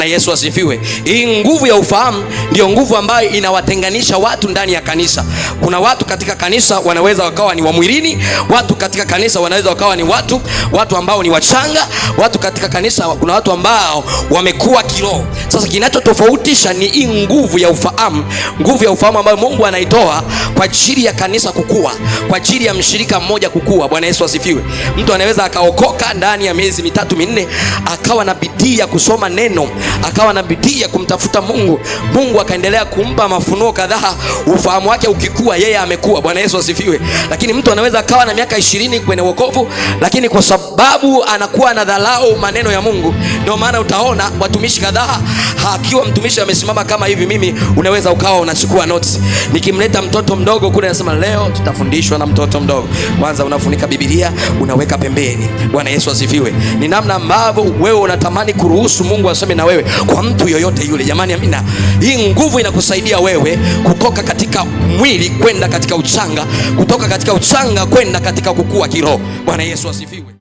Na Yesu asifiwe. Hii nguvu ya ufahamu ndio nguvu ambayo inawatenganisha watu ndani ya kanisa. Kuna watu katika kanisa wanaweza wakawa ni wa mwilini, watu katika kanisa wanaweza wakawa ni watu ambao ni wachanga, watu katika kanisa kuna watu ambao wamekuwa kiroho. Sasa kinachotofautisha ni hii nguvu ya ufahamu, nguvu ya ufahamu ambayo Mungu anaitoa kwa ajili ya kanisa kukua, kwa ajili ya mshirika mmoja kukua. Bwana Yesu asifiwe. Mtu anaweza akaokoka ndani ya miezi 3-4 akawa na bidii ya kusoma neno, akawa na bidii ya kumtafuta Mungu, Mungu akaendelea kumpa mafunuo kadhaa, ufahamu wake ukikua, yeye amekuwa. Bwana Yesu asifiwe. Lakini mtu anaweza akawa na miaka 20 kwenye wokovu, lakini kwa sababu anakuwa na dharau maneno ya Mungu, ndio maana utaona watumishi kadhaa, akiwa mtumishi amesimama kama hivi, mimi unaweza ukawa unachukua notes. Nikimleta mtoto mdogo kule, nasema leo tutafundishwa na mtoto mdogo. Kwanza unafunika Biblia, unaweka pembeni. Bwana Yesu asifiwe. Ni namna ambavyo wewe unatamani kuruhusu Mungu aseme na wewe kwa mtu yoyote yule. Jamani, amina. Hii nguvu inakusaidia wewe kutoka katika mwili kwenda katika uchanga, kutoka katika uchanga kwenda katika kukua kiroho. Bwana Yesu asifiwe.